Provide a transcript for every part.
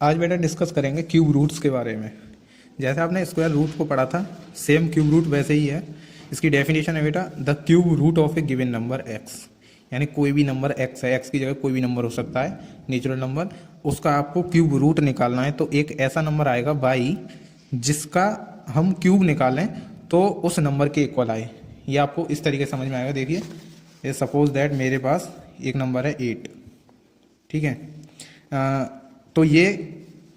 आज बेटा डिस्कस करेंगे क्यूब रूट्स के बारे में। जैसे आपने स्क्वायर रूट को पढ़ा था, सेम क्यूब रूट वैसे ही है। इसकी डेफिनेशन है बेटा, the cube root of a given number x, यानी कोई भी नंबर एक्स है, एक्स की जगह कोई भी नंबर हो सकता है, नेचुरल नंबर, उसका आपको क्यूब रूट निकालना है। तो एक ऐसा नंबर आएगा बाई जिसका हम क्यूब निकालें तो उस नंबर के इक्वल आए। ये आपको इस तरीके से समझ में आएगा। देखिए, ये सपोज दैट मेरे पास एक नंबर है 8, ठीक है। तो ये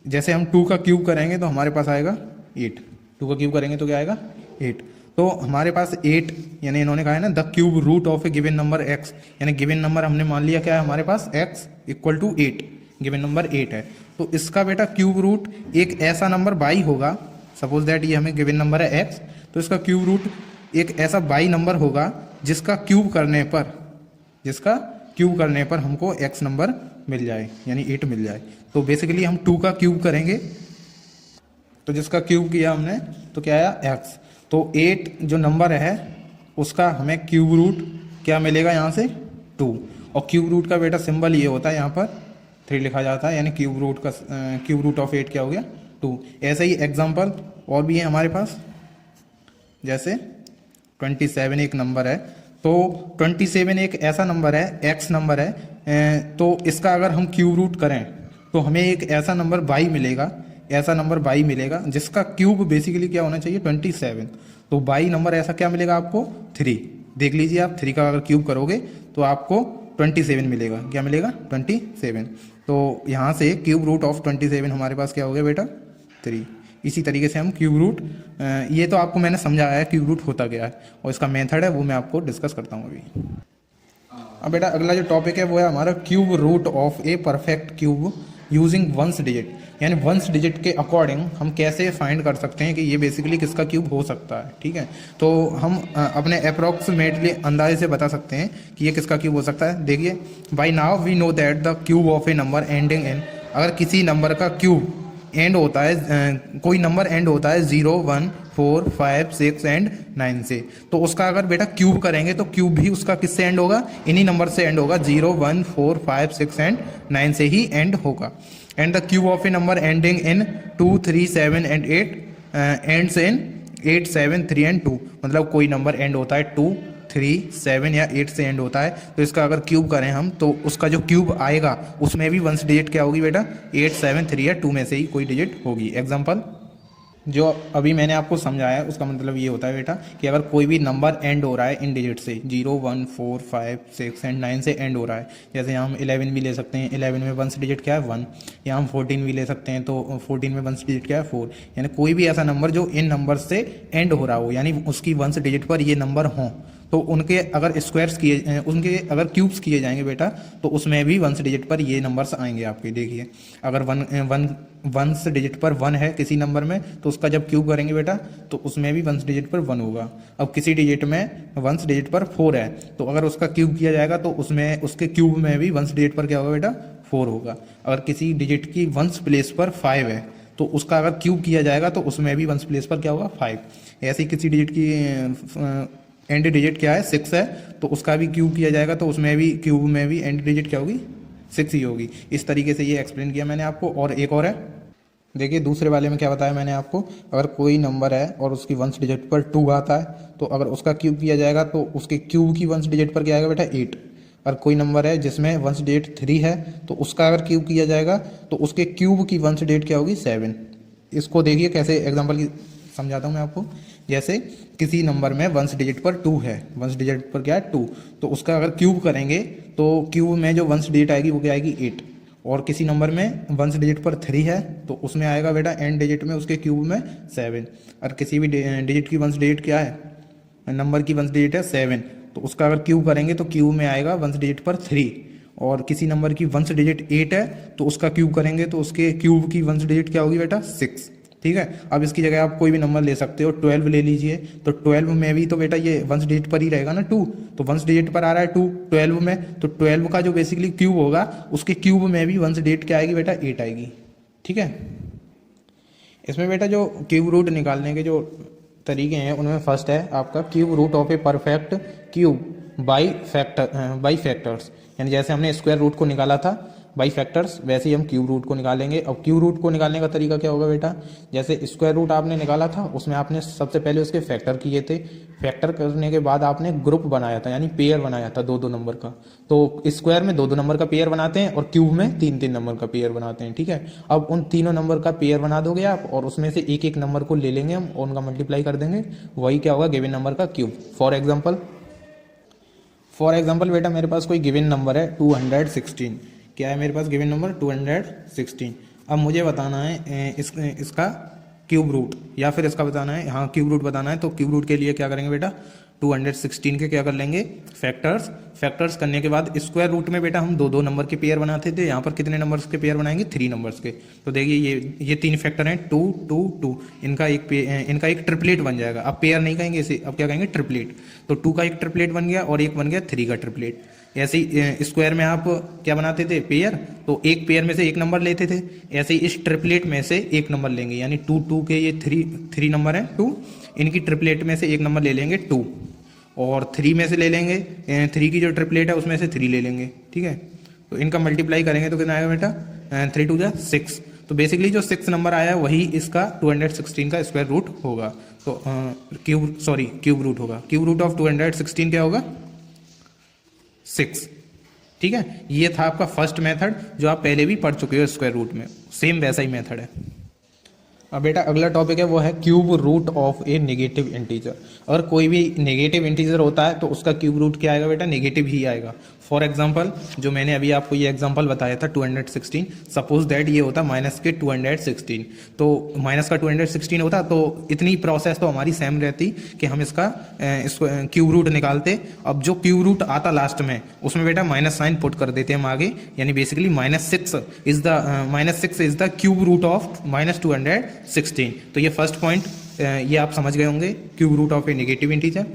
जैसे हम 2 का क्यूब करेंगे तो हमारे पास आएगा 8। 2 का क्यूब करेंगे तो क्या आएगा 8। तो हमारे पास 8, यानी इन्होंने कहा है ना the cube root of a given number x, यानी गिवन नंबर हमने मान लिया क्या है हमारे पास x equal to 8, given number 8 है। तो इसका बेटा क्यूब रूट एक ऐसा नंबर बाई होगा। सपोज दैट ये हमें गिवन नंबर है x, तो इसका क्यूब रूट एक ऐसा बाई नंबर होगा जिसका क्यूब करने पर हमको x नंबर मिल जाए, यानी 8 मिल जाए। तो बेसिकली हम 2 का क्यूब करेंगे तो जिसका क्यूब किया हमने तो क्या आया x। तो 8 जो नंबर है उसका हमें क्यूब रूट क्या मिलेगा यहाँ से 2। और क्यूब रूट का बेटा सिंबल ये होता है, यहाँ पर 3 लिखा जाता है, यानी क्यूब रूट ऑफ 8 क्या हो गया 2। ऐसे ही एग्जाम्पल और भी है हमारे पास। जैसे 27 एक नंबर है, तो 27 एक ऐसा नंबर है, एक्स नंबर है, तो इसका अगर हम क्यूब रूट करें तो हमें एक ऐसा नंबर बाई मिलेगा जिसका क्यूब बेसिकली क्या होना चाहिए 27। तो बाई नंबर ऐसा क्या मिलेगा आपको 3। देख लीजिए आप 3 का अगर क्यूब करोगे तो आपको 27 मिलेगा। क्या मिलेगा 27। तो यहाँ से क्यूब रूट ऑफ 27 हमारे पास क्या हो गया बेटा 3। इसी तरीके से हम क्यूब रूट, ये तो आपको मैंने समझाया है क्यूब रूट होता क्या है और इसका मेथड है वो मैं आपको डिस्कस करता हूँ अभी। अब बेटा अगला जो टॉपिक है वो है हमारा cube root of a perfect cube using ones digit, यानी वंस डिजिट के अकॉर्डिंग हम कैसे फाइंड कर सकते हैं कि ये बेसिकली किसका क्यूब हो सकता है। ठीक है, तो हम अपने अप्रॉक्सीमेटली अंदाजे से बता सकते हैं कि ये किसका क्यूब हो सकता है। देखिए, by now we know that the cube of a number ending in, अगर किसी नंबर का क्यूब एंड होता है, कोई नंबर एंड होता है 0, 1, 4, 5, 6 एंड 9 से, तो उसका अगर बेटा क्यूब करेंगे तो क्यूब भी उसका किससे एंड होगा, इन्हीं नंबर से एंड होगा। 0, 1, 4, 5, 6 एंड 9 से ही एंड होगा। And the cube of a number ending in 2, 3, 7 and 8 ends in 8, 7, 3 and 2, मतलब कोई नंबर एंड होता है 2, 3, 7 या 8 से एंड होता है, तो इसका अगर क्यूब करें हम तो उसका जो क्यूब आएगा उसमें भी वंस डिजिट क्या होगी बेटा 8, 7, 3 या 2 में से ही कोई डिजिट होगी। एग्जांपल जो अभी मैंने आपको समझाया है उसका मतलब ये होता है बेटा कि अगर कोई भी नंबर एंड हो रहा है इन डिजिट से, 0, 1, 4, 5, 6 एंड 9 से एंड हो रहा है, जैसे यहाँ हम 11 भी ले सकते हैं, 11 में वंस डिजिट क्या है 1, या हम 14 भी ले सकते हैं तो 14 में वंस डिजिट क्या है 4, यानी कोई भी ऐसा नंबर जो इन नंबर से एंड हो रहा हो, यानी उसकी वंस डिजिट पर ये नंबर हों, तो उनके अगर स्क्वायर्स किए, उनके अगर क्यूब्स किए जाएंगे बेटा तो उसमें भी वंस डिजिट पर ये नंबर्स आएंगे आपके। देखिए, अगर वंस डिजिट पर 1 है किसी नंबर में तो उसका जब क्यूब करेंगे बेटा तो उसमें भी वंस डिजिट पर 1 होगा। अब किसी डिजिट में वंस डिजिट पर 4 है तो अगर उसका क्यूब किया जाएगा तो उसमें उसके क्यूब में भी वंस डिजिट पर क्या होगा बेटा 4 होगा। अगर किसी डिजिट की वंस प्लेस पर 5 है तो उसका अगर क्यूब किया जाएगा तो उसमें भी वंस प्लेस पर क्या होगा 5। ऐसे ही किसी डिजिट की एंड डिजिट क्या है 6 है तो उसका भी क्यूब किया जाएगा तो उसमें भी क्यूब में भी एंड डिजिट क्या होगी 6 ही होगी। इस तरीके से ये एक्सप्लेन किया मैंने आपको। और एक और है, देखिए दूसरे वाले में क्या बताया मैंने आपको, अगर कोई नंबर है और उसकी वंस डिजिट पर 2 आता है तो अगर उसका क्यूब किया जाएगा तो उसके क्यूब की वंस डिजिट पर क्या आएगा बेटा 8। अगर कोई नंबर है जिसमें वंस डिजिट 3 है तो उसका अगर क्यूब किया जाएगा तो उसके क्यूब की वंस डिजिट क्या होगी 7। इसको देखिए कैसे एग्जाम्पल की समझाता हूँ मैं आपको। जैसे किसी नंबर में वंस डिजिट पर 2 है, वंस डिजिट पर क्या है 2, तो उसका अगर क्यूब करेंगे तो क्यूब में जो वंस डिजिट आएगी वो क्या आएगी 8। और किसी नंबर में वंस डिजिट पर 3 है तो उसमें आएगा बेटा एंड डिजिट में उसके क्यूब में 7। और किसी भी डिजिट की वंस डिजिट क्या है, नंबर की वंस डिजिट है 7, तो उसका अगर क्यूब करेंगे तो क्यूब में आएगा वंस डिजिट पर 3। और किसी नंबर की वंस डिजिट 8 है तो उसका क्यूब करेंगे तो उसके क्यूब की वंस डिजिट क्या होगी बेटा 6। ठीक है, अब इसकी जगह आप कोई भी नंबर ले सकते हो, 12 ले लीजिए, तो 12 में भी तो बेटा ये वंस डिजिट पर ही रहेगा ना 2, तो वंस डिजिट पर आ रहा है 2 12 में, तो 12 का जो बेसिकली क्यूब होगा उसके क्यूब में भी वंस डिजिट क्या आएगी बेटा 8 आएगी। ठीक है, इसमें बेटा जो क्यूब रूट निकालने के जो तरीके हैं उनमें फर्स्ट है आपका cube root of a perfect cube by factors, यानी जैसे हमने स्क्वायर रूट को निकाला था बाई फैक्टर्स, वैसे ही हम क्यूब रूट को निकालेंगे। अब क्यूब रूट को निकालने का तरीका क्या होगा बेटा, जैसे स्क्वायर रूट आपने निकाला था उसमें आपने सबसे पहले उसके फैक्टर किए थे, फैक्टर करने के बाद आपने ग्रुप बनाया था, यानी पेयर बनाया था 2-2 नंबर का। तो स्क्वायर में 2-2 नंबर का पेयर बनाते हैं और क्यूब में 3-3 नंबर का पेयर बनाते हैं, ठीक है। अब उन तीनों नंबर का पेयर बना दोगे आप और उसमें से एक एक नंबर को ले लेंगे हम और उनका मल्टीप्लाई कर देंगे, वही क्या होगा, गिवन नंबर का क्यूब। फॉर एग्जाम्पल बेटा मेरे पास कोई गिवन नंबर है 216, क्या है मेरे पास गिवन नंबर 216। अब मुझे बताना है इसका क्यूब रूट, या फिर इसका बताना है, हाँ क्यूब रूट बताना है। तो क्यूब रूट के लिए क्या करेंगे बेटा, 216 के क्या कर लेंगे, फैक्टर्स करने के बाद स्क्वायर रूट में बेटा हम 2-2 नंबर के पेयर बनाते थे, यहाँ पर कितने नंबर्स के पेयर बनाएंगे, 3 नंबर्स के। तो देखिए ये 3 फैक्टर हैं 2 2 2, इनका एक ट्रिपलेट बन जाएगा। अब पेयर नहीं कहेंगे इसे, अब क्या कहेंगे, ट्रिपलेट। तो 2 का एक ट्रिपलेट बन गया और एक बन गया 3 का ट्रिपलेट। ऐसे ही स्क्वायर में आप क्या बनाते थे, पेयर, तो एक पेयर में से एक नंबर लेते थे, ऐसे ही इस ट्रिपलेट में से एक नंबर लेंगे, यानी 2 2 के ये 3 नंबर हैं 2, इनकी ट्रिपलेट में से एक नंबर ले लेंगे 2, और 3 में से ले लेंगे 3 की जो ट्रिपलेट है उसमें से 3 ले लेंगे, ठीक है। तो इनका मल्टीप्लाई करेंगे तो कितना आएगा बेटा, 3 2 6। तो बेसिकली जो 6 नंबर आया है वही इसका 216 का स्क्वायर रूट होगा। तो क्यूब रूट होगा। क्यूब रूट ऑफ 216 क्या होगा, 6, ठीक है। ये था आपका फर्स्ट मेथड जो आप पहले भी पढ़ चुके हो स्क्वायर रूट में, सेम वैसा ही मेथड है। अब बेटा अगला टॉपिक है वो है cube root of a negative integer. अगर कोई भी नेगेटिव इंटीजर होता है तो उसका क्यूब रूट क्या आएगा बेटा, नेगेटिव ही आएगा। फॉर एग्जांपल जो मैंने अभी आपको ये एग्जांपल बताया था 216, सपोज दैट ये होता माइनस के 216, तो माइनस का 216 होता, तो इतनी प्रोसेस तो हमारी सेम रहती कि हम इसका क्यूब रूट निकालते। अब जो क्यूब रूट आता लास्ट में उसमें बेटा माइनस साइन पुट कर देते हैं हम आगे, यानी basically -6 is the cube root of -216। तो ये फर्स्ट पॉइंट ये आप समझ गए होंगे, cube root of a negative integer.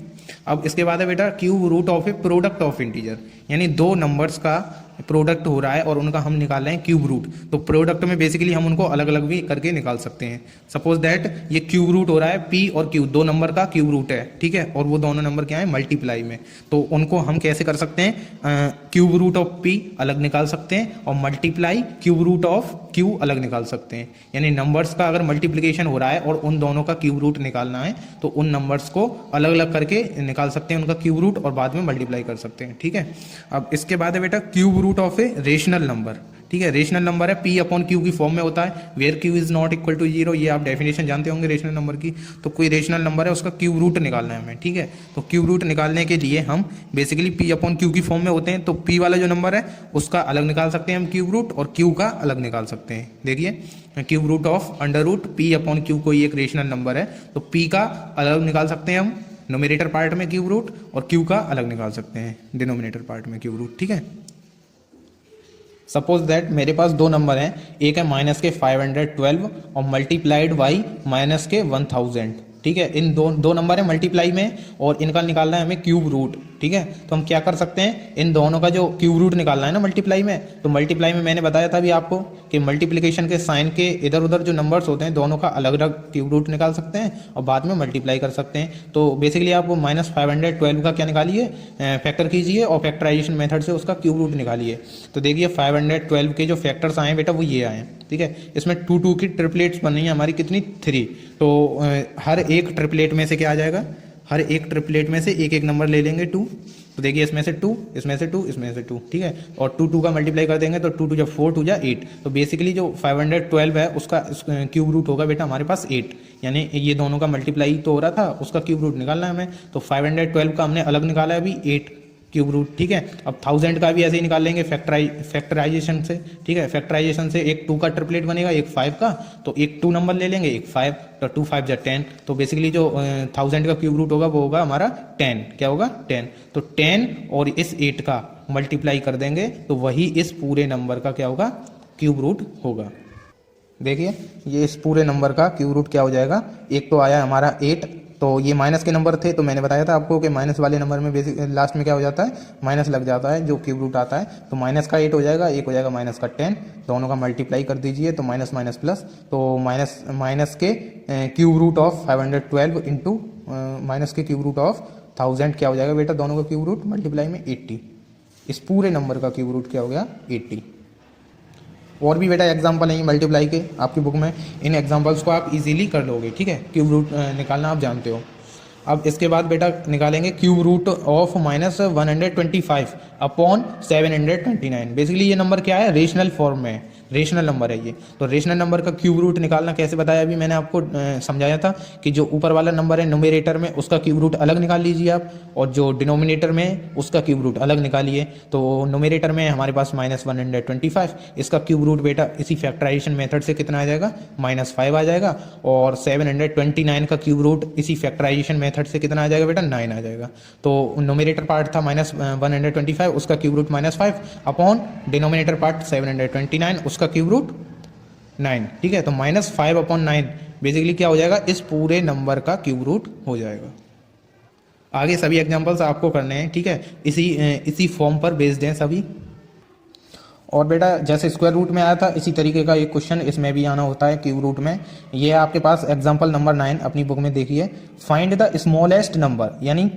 अब इसके बाद है बेटा cube root of a product of integer, यानी 2 नंबर्स का प्रोडक्ट हो रहा है और उनका हम निकाल रहे हैं क्यूब रूट। तो प्रोडक्ट में बेसिकली हम उनको अलग अलग भी करके निकाल सकते हैं। सपोज दैट ये क्यूब रूट हो रहा है पी और क्यू, 2 नंबर का क्यूब रूट है, ठीक है, और वो दोनों नंबर क्या है, मल्टीप्लाई में। तो उनको हम कैसे कर सकते हैं, क्यूब रूट ऑफ पी अलग निकाल सकते हैं और multiply cube root of q अलग निकाल सकते हैं। यानी नंबर्स का अगर मल्टीप्लिकेशन हो रहा है और उन दोनों का क्यूब रूट निकालना है तो उन नंबर्स को अलग अलग करके निकाल सकते हैं उनका क्यूब रूट और बाद में मल्टीप्लाई कर सकते हैं, ठीक है। अब इसके बाद है बेटा cube root of a rational number, ठीक है। रेशनल नंबर है पी अपॉन क्यू की फॉर्म में होता है, where q is not equal to 0, ये आप डेफिनेशन जानते होंगे रेशनल नंबर की। तो कोई रेशनल नंबर है उसका क्यूब रूट निकालना है हमें, ठीक है। तो क्यूब रूट निकालने के लिए हम बेसिकली पी अपॉन क्यू की फॉर्म में होते हैं, तो पी वाला जो नंबर है उसका अलग निकाल सकते हैं हम क्यूब रूट और क्यू का अलग निकाल सकते हैं। देखिए cube root of under root p upon q कोई एक रेशनल नंबर है तो पी का अलग निकाल सकते हैं हम नोमिनेटर पार्ट में क्यूब रूट और क्यू का अलग निकाल सकते हैं डिनोमिनेटर पार्ट में क्यूब रूट, ठीक है। सपोज दैट मेरे पास 2 नंबर हैं, एक है माइनस के 512 और मल्टीप्लाइड बाई माइनस के 1000, ठीक है। इन दो नंबर है मल्टीप्लाई में और इनका निकालना है हमें क्यूब रूट, ठीक है। तो हम क्या कर सकते हैं, इन दोनों का जो क्यूब रूट निकालना है ना मल्टीप्लाई में, तो मल्टीप्लाई में मैंने बताया था अभी आपको कि मल्टीप्लिकेशन के साइन के इधर उधर जो नंबर्स होते हैं दोनों का अलग अलग क्यूब रूट निकाल सकते हैं और बाद में मल्टीप्लाई कर सकते हैं। तो बेसिकली आप -512 का क्या निकालिए, फैक्टर कीजिए और फैक्टराइजेशन मेथड से उसका क्यूब रूट निकालिए। तो देखिए 512 के जो फैक्टर्स आए बेटा वो ये आए, ठीक है। इसमें 2 2 की ट्रिपलेट्स बन रही है हमारी कितनी, 3। तो हर एक ट्रिपलेट में से क्या आ जाएगा, हर एक ट्रिपलेट में से एक एक नंबर ले लेंगे 2। तो देखिए इसमें से 2, इसमें से 2, इसमें से 2, ठीक है। और 2 2 का मल्टीप्लाई कर देंगे तो 2 2 4 2 8। तो बेसिकली जो 512 है उसका क्यूब रूट होगा बेटा हमारे पास 8, यानी ये दोनों का मल्टीप्लाई तो हो रहा था उसका क्यूब रूट निकालना है हमें। तो 512 का हमने अलग निकाला है अभी 8 क्यूब रूट, ठीक है। अब 1000 का भी ऐसे ही निकाल लेंगे फैक्टराइजेशन से, ठीक है। फैक्टराइजेशन से एक 2 का ट्रिपलेट बनेगा, एक 5 का, तो एक 2 नंबर ले लेंगे, एक 5, तो 2 5 जा 10। तो बेसिकली जो 1000 का क्यूब रूट होगा वो होगा हमारा 10, क्या होगा 10। तो 10 और इस 8 का मल्टीप्लाई कर देंगे तो वही इस पूरे नंबर का क्या होगा, क्यूब रूट होगा। देखिए ये इस पूरे नंबर का क्यूब रूट क्या हो जाएगा, एक तो आया हमारा 8, तो ये माइनस के नंबर थे तो मैंने बताया था आपको कि माइनस वाले नंबर में बेसिक लास्ट में क्या हो जाता है, माइनस लग जाता है जो क्यूब रूट आता है। तो माइनस का 8 हो जाएगा, एक हो जाएगा माइनस का 10, दोनों का मल्टीप्लाई कर दीजिए तो माइनस माइनस प्लस, तो माइनस के cube root of 512 into minus के क्यूब रूट ऑफ 1000 क्या हो जाएगा बेटा, दोनों का क्यूब रूट मल्टीप्लाई में 80। इस पूरे नंबर का क्यूब रूट क्या हो गया, 80। और भी बेटा एग्जांपल हैं मल्टीप्लाई के आपकी बुक में, इन एग्जांपल्स को आप इजीली कर लोगे, ठीक है। क्यूब रूट निकालना आप जानते हो। अब इसके बाद बेटा निकालेंगे cube root of -125 upon 729। Basically ये नंबर क्या है, रेशनल फॉर्म में है, रेशनल नंबर है ये। तो रेशनल नंबर का क्यूब रूट निकालना कैसे बताया अभी मैंने आपको समझाया था कि जो ऊपर वाला नंबर है न्यूमरेटर में उसका क्यूब रूट अलग निकाल लीजिए आप, और जो डिनोमिनेटर में उसका क्यूब रूट अलग निकालिए। तो न्यूमरेटर में हमारे पास -125, इसका क्यूब रूट बेटा इसी फैक्टराइजेशन मेथड से कितना आ जाएगा, -5 आ जाएगा। और 729 का क्यूब रूट इसी फैक्टराइजेशन मेथड से कितना आ जाएगा बेटा, 9 आ जाएगा। तो न्यूमरेटर पार्ट था -125, उसका cube root -5 upon denominator part 729, उसका क्यूब रूट 9, ठीक है। तो -5 अपॉन 9 बेसिकली क्या हो जाएगा, इस पूरे नंबर का क्यूब रूट हो जाएगा। आगे सभी एग्जांपल्स आपको करने हैं, ठीक है, इसी फॉर्म पर बेस्ड हैं सभी। और बेटा जैसे स्क्वायर रूट में आया था इसी तरीके का एक क्वेश्चन इसमें भी आना होता है क्यूब रूट में। ये आपके पास एग्जांपल नंबर 9 अपनी बुक में देखिए। फाइंड द स्मॉलेस्ट नंबर, यानी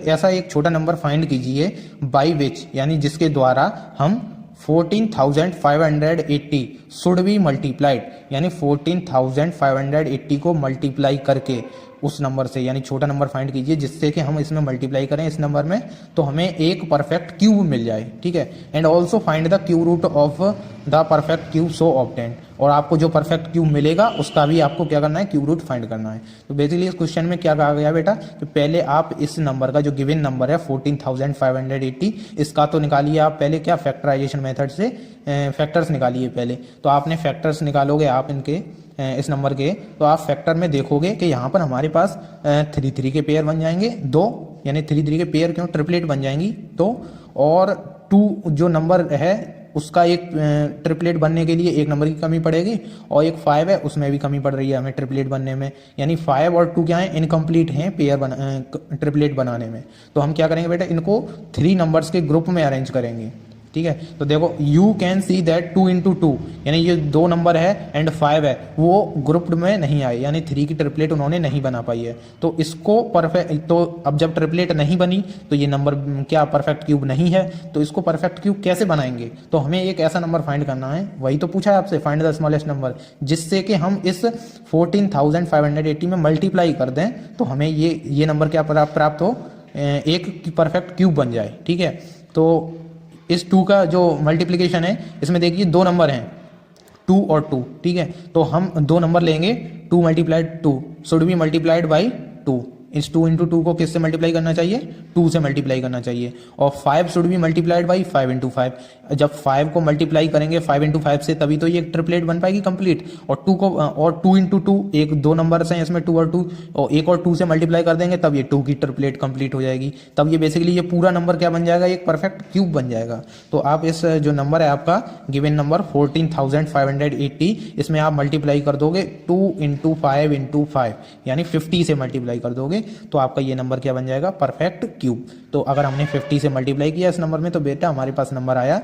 ऐसा एक छोटा नंबर फाइंड कीजिए बाई विच, यानी जिसके द्वारा हम 14,580 शुड बी मल्टीप्लाइड, यानी 14,580 को मल्टीप्लाई करके उस नंबर से, यानी छोटा नंबर फाइंड कीजिए जिससे कि हम इसमें मल्टीप्लाई करें इस नंबर में तो हमें एक परफेक्ट क्यूब मिल जाए, ठीक है। And also find the cube root of the perfect cube so obtained, और आपको जो परफेक्ट क्यूब मिलेगा उसका भी आपको क्या करना है, क्यूब रूट फाइंड करना है। तो बेसिकली इस क्वेश्चन में क्या कहा गया बेटा कि पहले आप इस नंबर का जो गिवन नंबर है 14,580, इसका तो निकालिए आप पहले क्या, फैक्टराइजेशन मेथड से फैक्टर्स निकालिए पहले। तो आपने फैक्टर्स निकालोगे आप इनके इस नंबर के, तो आप फैक्टर में देखोगे कि यहाँ पर हमारे पास 3 के पेयर बन जाएंगे 2, यानी 3 के पेयर क्यों, ट्रिपलेट बन जाएंगी 2, और 2 जो नंबर है उसका एक ट्रिपलेट बनने के लिए एक नंबर की कमी पड़ेगी, और एक 5 है उसमें भी कमी पड़ रही है हमें ट्रिपलेट बनने में, यानी 5 और 2 क्या है, इनकम्प्लीट हैं पेयर ट्रिपलेट बनाने में। तो हम क्या करेंगे बेटा, इनको 3 नंबर्स के ग्रुप में अरेंज करेंगे, ठीक है। तो देखो यू कैन सी दैट 2 × 2, यानी ये 2 नंबर है एंड 5 है, वो ग्रुप्ड में नहीं आए, यानी 3 की ट्रिपलेट उन्होंने नहीं बना पाई है। तो इसको परफेक्ट, तो अब जब ट्रिपलेट नहीं बनी तो ये नंबर क्या परफेक्ट क्यूब नहीं है, तो इसको परफेक्ट क्यूब कैसे बनाएंगे, तो हमें एक ऐसा नंबर फाइंड करना है, वही तो पूछा है आपसे, फाइंड द स्मॉलेस्ट नंबर, जिससे कि हम इस 14,580 में मल्टीप्लाई कर दें तो हमें ये नंबर क्या प्राप्त हो, एक परफेक्ट क्यूब बन जाए, ठीक है। तो इस 2 का जो मल्टीप्लिकेशन है इसमें देखिए 2 नंबर हैं 2 और 2, ठीक है। तो हम 2 नंबर लेंगे, 2 × 2 शुड बी मल्टीप्लाइड बाई 2। इस 2 × 2 को किससे मल्टीप्लाई करना चाहिए, 2 से मल्टीप्लाई करना चाहिए। और 5 शुड बी मल्टीप्लाइड बाई 5 × 5। जब 5 को मल्टीप्लाई करेंगे 5 × 5 से तभी तो ये ट्रिपलेट बन पाएगी कंप्लीट। और 2 × 2 एक 2 नंबर्स हैं इसमें 2 और 2, और 1 और 2 से मल्टीप्लाई कर देंगे तब ये 2 की ट्रिपलेट कंप्लीट हो जाएगी। तब ये बेसिकली ये पूरा नंबर क्या बन जाएगा, एक परफेक्ट क्यूब बन जाएगा। तो आप इस जो नंबर है आपका गिवन नंबर 14,580, इसमें आप मल्टीप्लाई कर दोगे 2 × 5 × 5, यानी 50 से मल्टीप्लाई कर दोगे तो आपका ये नंबर क्या बन जाएगा, परफेक्ट क्यूब। तो अगर हमने 50 से मल्टीप्लाई किया इस नंबर में तो बेटा हमारे पास नंबर आया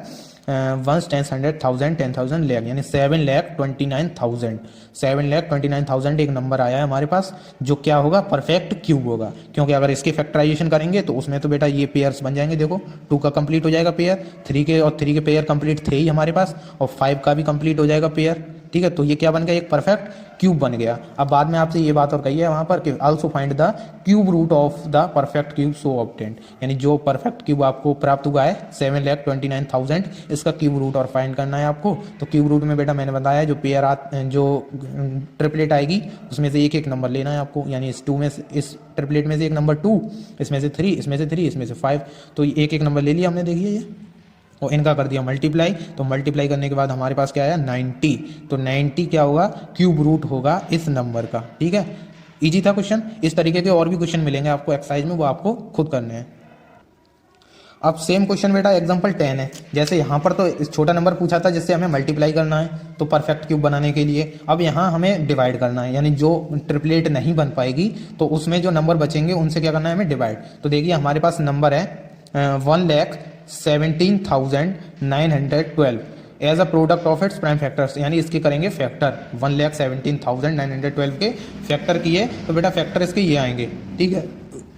1 10 100 1000 10,000 लाख, यानी 7,29,000। 7,29,000 एक नंबर आया है हमारे पास जो क्या होगा, परफेक्ट क्यूब होगा। क्योंकि अगर इसके फैक्टराइजेशन करेंगे तो उसमें तो बेटा ये पेयर्स बन जाएंगे, देखो 2 का कंप्लीट हो जाएगा पेयर, 3 के पेयर कंप्लीट थे ही हमारे पास, और 5 का भी कंप्लीट हो जाएगा पेयर, ठीक है। तो ये क्या बन गया, एक परफेक्ट क्यूब बन गया। अब बाद में आपसे ये बात और कही है वहां पर कि also find the cube root of the perfect cube so obtained, यानी जो परफेक्ट क्यूब आपको प्राप्त हुआ है 7,29,000, इसका क्यूब रूट और फाइंड करना है आपको। तो क्यूब रूट में बेटा मैंने बताया जो जो ट्रिपलेट आएगी उसमें से एक नंबर लेना है आपको, यानी इस 2 में से, इस ट्रिपलेट में से एक नंबर 2, इसमें से 3, इसमें से 3, इसमें से 5, तो एक नंबर ले लिया हमने, देखिए ये, और इनका कर दिया मल्टीप्लाई। तो मल्टीप्लाई करने के बाद हमारे पास क्या आया, 90। तो 90 क्या होगा, क्यूब रूट होगा इस नंबर का, ठीक है। इजी था क्वेश्चन। इस तरीके के और भी क्वेश्चन मिलेंगे आपको एक्सरसाइज में, वो आपको खुद करने हैं। अब सेम क्वेश्चन बेटा एग्जांपल 10 है। जैसे यहाँ पर तो इस छोटा नंबर पूछा था जिससे हमें मल्टीप्लाई करना है तो परफेक्ट क्यूब बनाने के लिए, अब यहाँ हमें डिवाइड करना है, यानी जो ट्रिपलेट नहीं बन पाएगी तो उसमें जो नंबर बचेंगे उनसे क्या करना है हमें, डिवाइड। तो देखिए हमारे पास नंबर है 1,17,912 as a product of its prime factors, यानी इसके करेंगे फैक्टर। 1,17,912 के फैक्टर किए तो बेटा फैक्टर इसके ये आएंगे, ठीक है।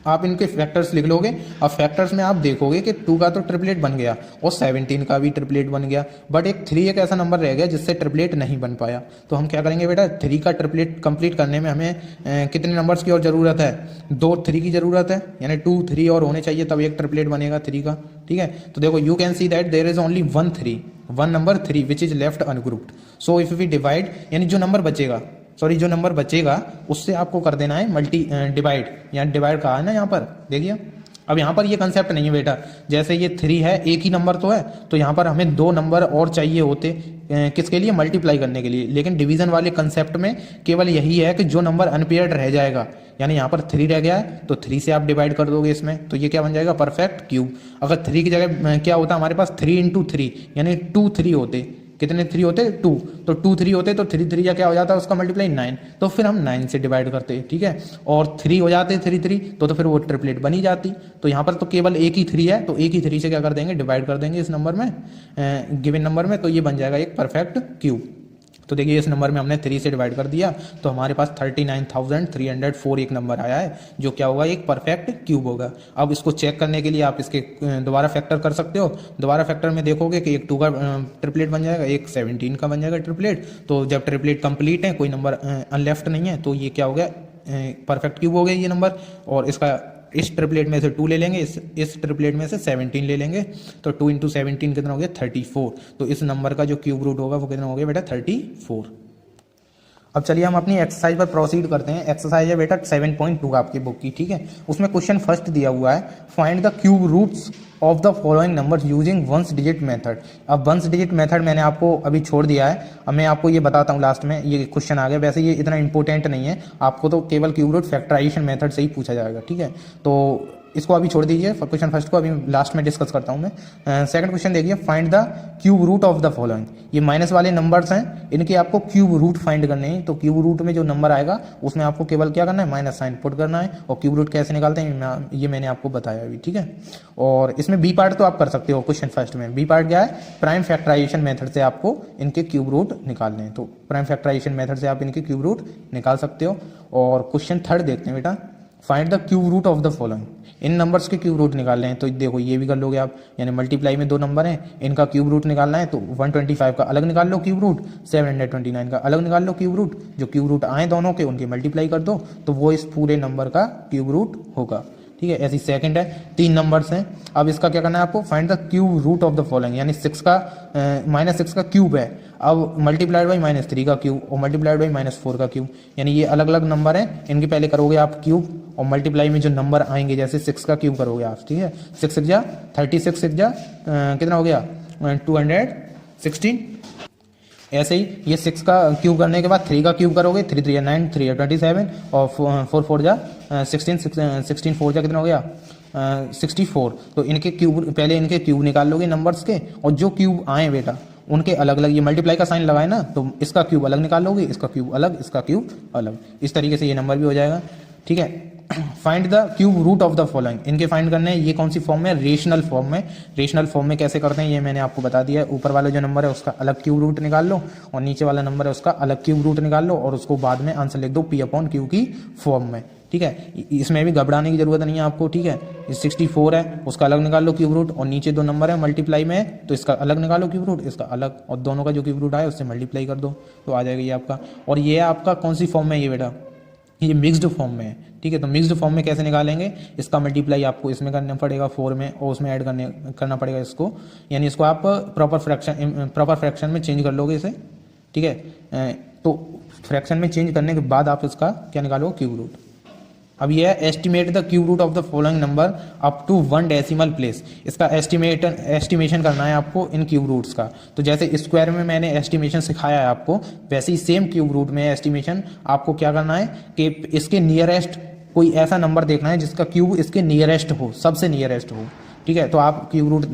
आप इनके फैक्टर्स लिख लोगे। अब फैक्टर्स में आप देखोगे कि 2 का तो ट्रिपलेट बन गया और 17 का भी ट्रिपलेट बन गया, बट एक 3 एक ऐसा नंबर रह गया जिससे ट्रिपलेट नहीं बन पाया। तो हम क्या करेंगे बेटा, 3 का ट्रिपलेट कंप्लीट करने में हमें कितने नंबर्स की और ज़रूरत है, 2 3 की ज़रूरत है, यानी 2 3 और होने चाहिए तब एक ट्रिपलेट बनेगा 3 का। ठीक है, तो देखो you can see that there is only one number 3 which is left ungrouped. So if we divide, यानी जो नंबर बचेगा उससे आपको कर देना है डिवाइड, यहाँ डिवाइड कहा है ना यहाँ पर, देखिए। अब यहाँ पर ये कंसेप्ट नहीं है बेटा, जैसे ये 3 है, एक ही नंबर तो है, तो यहाँ पर हमें 2 नंबर और चाहिए होते, किसके लिए, मल्टीप्लाई करने के लिए। लेकिन डिवीजन वाले कंसेप्ट में केवल यही है कि जो नंबर अनपेयर्ड रह जाएगा, यानी यहाँ पर 3 रह गया है तो 3 से आप डिवाइड कर दोगे इसमें, तो ये क्या बन जाएगा, परफेक्ट क्यूब। अगर 3 की जगह क्या होता हमारे पास, 3 इंटू 3, यानी 2 3 होते, कितने 3 होते, 2, तो 2 3 होते तो 3 3 या क्या हो जाता है उसका मल्टीप्लाई 9, तो फिर हम 9 से डिवाइड करते, ठीक है। और 3 हो जाते 3 3 तो फिर वो ट्रिपलेट बनी जाती। तो यहाँ पर तो केवल एक ही 3 है, तो एक ही 3 से क्या कर देंगे, डिवाइड कर देंगे इस नंबर में, गिवन नंबर में, तो ये बन जाएगा एक परफेक्ट क्यूब। तो देखिए इस नंबर में हमने 3 से डिवाइड कर दिया तो हमारे पास 39,304 एक नंबर आया है, जो क्या होगा, एक परफेक्ट क्यूब होगा। अब इसको चेक करने के लिए आप इसके दोबारा फैक्टर कर सकते हो। दोबारा फैक्टर में देखोगे कि एक 2 का ट्रिपलेट बन जाएगा, एक 17 का बन जाएगा ट्रिपलेट। तो जब ट्रिपलेट कंप्लीट है, कोई नंबर अनलेफ्ट नहीं है, तो ये क्या हो गया, परफेक्ट क्यूब हो गया ये नंबर। और इसका इस ट्रिपलेट में से 2 ले लेंगे, इस ट्रिपलेट में से 17 ले लेंगे, तो 2 इंटू 17 कितना हो गया, 34। तो इस नंबर का जो क्यूब रूट होगा वो कितना हो गया बेटा, 34। अब चलिए हम अपनी एक्सरसाइज पर प्रोसीड करते हैं। एक्सरसाइज है बेटा 7.2 आपकी बुक की, ठीक है। उसमें क्वेश्चन फर्स्ट दिया हुआ है, find the cube roots of the following numbers using ones digit method. अब वंस डिजिट मेथड मैंने आपको अभी छोड़ दिया है, अब मैं आपको ये बताता हूँ लास्ट में, ये क्वेश्चन आ गया। वैसे ये इतना इंपॉर्टेंट नहीं है, आपको तो केवल क्यूब रूट फैक्टराइजेशन मेथड से ही पूछा जाएगा, ठीक है। तो इसको अभी छोड़ दीजिए, क्वेश्चन फर्स्ट को अभी लास्ट में डिस्कस करता हूँ मैं। सेकंड क्वेश्चन देखिए, find the cube root of the following. ये माइनस वाले नंबर्स हैं, इनके आपको क्यूब रूट फाइंड करने हैं। तो क्यूब रूट में जो नंबर आएगा उसमें आपको केवल क्या करना है, माइनस साइन पुट करना है। और क्यूब रूट कैसे निकालते हैं ये मैंने आपको बताया अभी, ठीक है। और इसमें बी पार्ट तो आप कर सकते हो क्वेश्चन फर्स्ट में। बी पार्ट क्या है, प्राइम फैक्टराइजेशन मेथड से आपको इनके क्यूब रूट निकालने हैं। तो प्राइम फैक्टराइजेशन मेथड से आप इनके क्यूब रूट निकाल सकते हो। और क्वेश्चन थर्ड देखते हैं बेटा, find the cube root of the following. इन नंबर्स के क्यूब रूट निकालने हैं, तो देखो ये भी कर लोगे आप, यानी मल्टीप्लाई में 2 नंबर हैं, इनका क्यूब रूट निकालना है। तो 125 का अलग निकाल लो क्यूब रूट, 729 का अलग निकाल लो क्यूब रूट। जो क्यूब रूट आए दोनों के उनके मल्टीप्लाई कर दो, तो वो इस पूरे नंबर का क्यूब रूट होगा, ठीक है। ऐसी सेकंड है, 3 नंबर्स हैं। अब इसका क्या करना है आपको, find the cube root of the following, यानी 6 का -6 का क्यूब है। अब मल्टीप्लाइड बाई -3 का क्यूब और मल्टीप्लाइड बाई -4 का क्यूब, यानी ये अलग अलग नंबर हैं, इनके पहले करोगे आप क्यूब और मल्टीप्लाई में जो नंबर आएंगे, जैसे 6 का क्यूब करोगे आप, ठीक है। 6 6 जा 36, 6 जा कितना हो गया, 216। ऐसे ही ये 6 का क्यूब करने के बाद 3 का क्यूब करोगे, 3 3 9, 3 27 और 4 4 जा 16 4 जा कितना हो गया, 64। तो इनके क्यूब, पहले इनके क्यूब निकाल लोगे नंबर्स के, और जो क्यूब आए बेटा उनके अलग अलग, ये मल्टीप्लाई का साइन लगाए ना, तो इसका क्यूब अलग निकाल लोगे, इसका क्यूब अलग, इसका क्यूब अलग। इस तरीके से ये नंबर भी हो जाएगा, ठीक है। Find the cube root of the following, इनके फाइंड करने हैं। ये कौन सी फॉर्म में, रेशनल फॉर्म में। रेशनल फॉर्म में कैसे करते हैं ये मैंने आपको बता दिया है। ऊपर वाला जो नंबर है उसका अलग क्यूब रूट निकाल लो, और नीचे वाला नंबर है उसका अलग क्यूब रूट निकाल लो, और उसको बाद में आंसर लिख दो P/Q की फॉर्म में, ठीक है। इसमें भी घबराने की जरूरत नहीं है आपको, ठीक है। 64 है, उसका अलग निकाल लो क्यूब रूट, और नीचे 2 नंबर है मल्टीप्लाई में, तो इसका अलग निकालो क्यूब रूट, इसका अलग, और दोनों का जो क्यूब रूट आया उससे मल्टीप्लाई कर दो, तो आ जाएगा ये आपका। और ये आपका कौन सी फॉर्म में है ये बेटा, ये मिक्स्ड फॉर्म में है, ठीक है। तो मिक्स्ड फॉर्म में कैसे निकालेंगे, इसका मल्टीप्लाई आपको इसमें करना पड़ेगा 4 में, और उसमें ऐड करना पड़ेगा इसको, यानी इसको आप प्रॉपर फ्रैक्शन में चेंज कर लोगे इसे, ठीक है। तो फ्रैक्शन में चेंज करने के बाद आप इसका क्या निकालोगे, क्यूब रूट। अब यह है estimate the cube root of the following number up to 1 decimal place. इसका एस्टिमेशन करना है आपको इन क्यूब रूट्स का। तो जैसे स्क्वायर में मैंने एस्टिमेशन सिखाया है आपको, वैसे ही सेम क्यूब रूट में एस्टिमेशन आपको क्या करना है कि इसके नियरेस्ट कोई ऐसा नंबर देखना है जिसका क्यूब इसके नियरेस्ट हो, सबसे नियरेस्ट हो, ठीक है। तो आप क्यूब रूट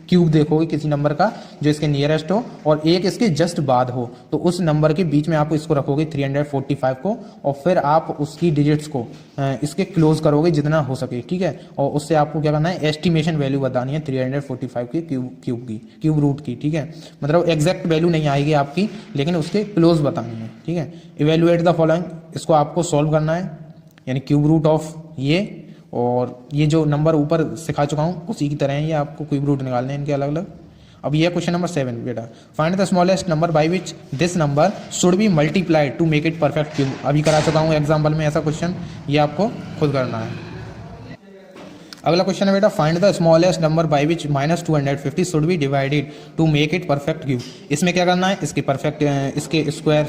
क्यूब देखोगे किसी नंबर का जो इसके नियरेस्ट हो और एक इसके जस्ट बाद हो, तो उस नंबर के बीच में आप इसको रखोगे 345 को, और फिर आप उसकी डिजिट्स को इसके क्लोज करोगे जितना हो सके, ठीक है। और उससे आपको क्या करना है, एस्टिमेशन वैल्यू बतानी है 345 की क्यूब रूट की, ठीक है। मतलब एग्जैक्ट वैल्यू नहीं आएगी आपकी, लेकिन उसके क्लोज बतानी है, ठीक है। इवेल्युएट द फॉलोइंग, इसको आपको सॉल्व करना है, यानी क्यूब रूट ऑफ ये और ये जो नंबर ऊपर सिखा चुका हूँ उसी की तरह है, ये आपको क्यूब रूट निकालने हैं इनके अलग अलग। अब ये क्वेश्चन नंबर 7 बेटा, find the smallest number by which this number should be multiplied to make it perfect cube. अभी करा चुका हूँ एग्जाम्पल में ऐसा क्वेश्चन, ये आपको खुद करना है। अगला क्वेश्चन है बेटा, find the smallest number by which -250 should be divided to make it perfect cube. इसमें क्या करना है, इसके परफेक्ट, इसके स्क्वायर,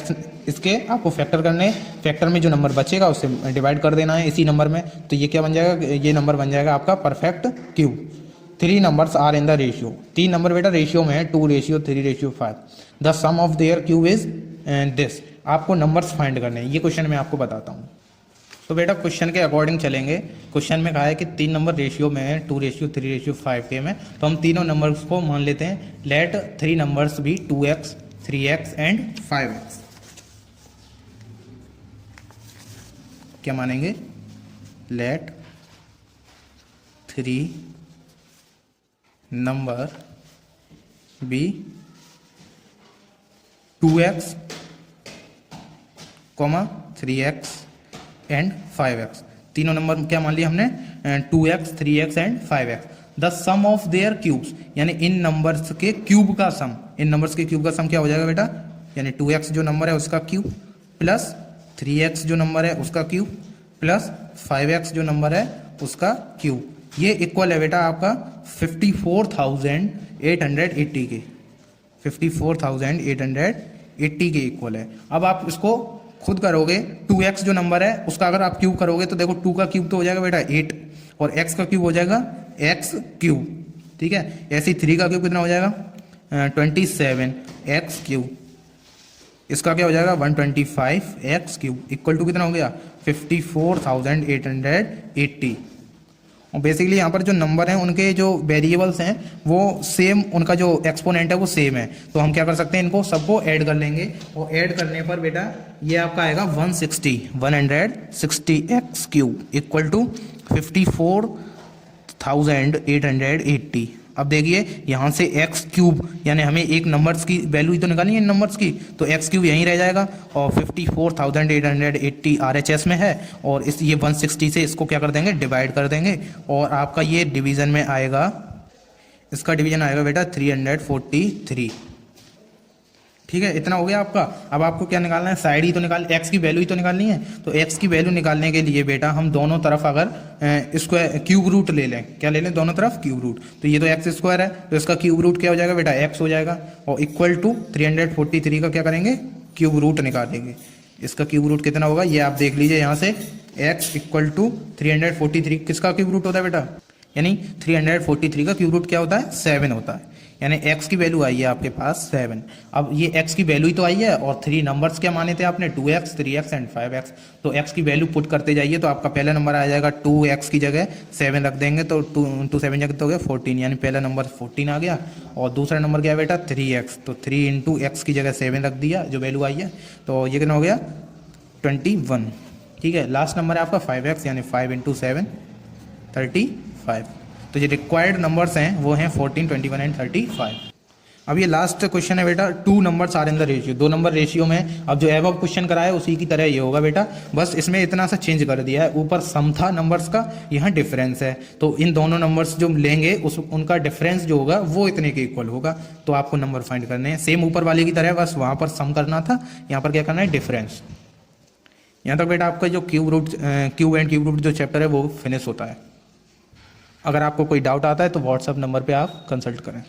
इसके आपको फैक्टर करने हैं, फैक्टर में जो नंबर बचेगा उससे डिवाइड कर देना है इसी नंबर में, तो ये क्या बन जाएगा, ये नंबर बन जाएगा आपका perfect cube. 3 numbers are in the ratio, 3 number बेटा रेशियो में है, 2:3:5। The sum of their cube is this. आपको नंबर्स फाइंड करने हैं, ये क्वेश्चन मैं आपको बताता हूँ। तो बेटा क्वेश्चन के अकॉर्डिंग चलेंगे। क्वेश्चन में कहा है कि 3 नंबर रेशियो में है, 2:3:5 के में, तो हम तीनों नंबर्स को मान लेते हैं। लेट 3 नंबर्स भी 2x, 3x एंड 5x। क्या मानेंगे, late 3 number B 2x, 3x and 5x। तीनों नंबर क्या मान लिया हमने, 2x, 3x and 5x। The sum of their cubes, यानी इन नंबर्स के क्यूब का सम, इन नंबर्स के क्यूब का सम क्या हो जाएगा बेटा, यानी 2x जो नंबर है उसका क्यूब प्लस 3x जो नंबर है उसका क्यूब प्लस 5x जो नंबर है उसका क्यूब, ये इक्वल है बेटा आपका 54,880 के, 54,880 के इक्वल है। अब आप इसको खुद करोगे, 2x जो नंबर है उसका अगर आप क्यूब करोगे तो देखो 2 का क्यूब तो हो जाएगा बेटा 8 और x का क्यूब हो जाएगा x क्यूब, ठीक है। ऐसे ही 3 का क्यूब कितना हो जाएगा 27 x क्यूब, इसका क्या हो जाएगा 125 x क्यूब, इक्वल टू कितना हो गया 54,880। और बेसिकली यहाँ पर जो नंबर हैं उनके जो वेरिएबल्स हैं वो सेम, उनका जो एक्सपोनेंट है वो सेम है, तो हम क्या कर सकते हैं, इनको सबको ऐड कर लेंगे। और ऐड करने पर बेटा ये आपका आएगा 160 एक्स क्यूब इक्वल टू 54,880। अब देखिए यहाँ से एक्स क्यूब, यानी हमें एक नंबर्स की वैल्यू ही तो निकालनी है इन नंबर्स की, तो एक्स क्यूब यहीं रह जाएगा और 54,880 RHS में है, और इस ये 160 से इसको क्या कर देंगे, डिवाइड कर देंगे, और आपका ये डिवीजन में आएगा, इसका डिवीजन आएगा बेटा 343। ठीक है, इतना हो गया आपका। अब आपको क्या निकालना है, साइड ही तो निकाल, एक्स की वैल्यू ही तो निकालनी है। तो एक्स की वैल्यू निकालने के लिए बेटा हम दोनों तरफ अगर इसको क्यूब रूट ले लें, क्या ले लें, दोनों तरफ क्यूब रूट, तो ये तो एक्स स्क्वायर है तो इसका क्यूब रूट क्या हो जाएगा बेटा, एक्स हो जाएगा, और इक्वल टू 343 का क्या करेंगे, क्यूब रूट निकालेंगे। इसका क्यूब रूट कितना होगा ये आप देख लीजिए यहाँ से, एक्स इक्वल टू 343 किसका क्यूब रूट होता है बेटा, यानी 343 का क्यूब रूट क्या होता है, 7 होता है, यानी x की वैल्यू आई है आपके पास 7। अब ये x की वैल्यू ही तो आई है, और 3 नंबर्स क्या माने थे आपने, 2x, 3x एंड 5x, तो x की वैल्यू पुट करते जाइए, तो आपका पहला नंबर आ जाएगा 2x की जगह 7 रख देंगे, तो 2 7 जगह तो हो गया 14, यानी पहला नंबर 14 आ गया। और दूसरा नंबर क्या है बेटा 3x, तो 3 इंटू एक्स की जगह 7 रख दिया जो वैल्यू आई है, तो ये कितना हो गया 21। ठीक है, लास्ट नंबर है आपका 5x, यानी 5 इंटू 7 35। तो ये रिक्वायर्ड नंबर्स हैं वो हैं 14, 21 एंड 35। अब ये लास्ट क्वेश्चन है बेटा, 2 numbers are in the ratio, 2 number ratio में। अब जो एबव क्वेश्चन कराया उसी की तरह ये होगा बेटा, बस इसमें इतना सा चेंज कर दिया है, ऊपर सम था नंबर्स का, यहाँ डिफरेंस है, तो इन दोनों नंबर्स जो लेंगे उनका डिफरेंस जो होगा वो इतने के इक्वल होगा, तो आपको नंबर फाइंड करने हैं सेम ऊपर वाले की तरह, बस वहाँ पर सम करना था, यहाँ पर क्या करना है डिफरेंस। यहाँ तक बेटा आपका जो क्यूब एंड क्यूब रूट जो चैप्टर है वो फिनिश होता है। अगर आपको कोई डाउट आता है तो व्हाट्सएप नंबर पे आप कंसल्ट करें।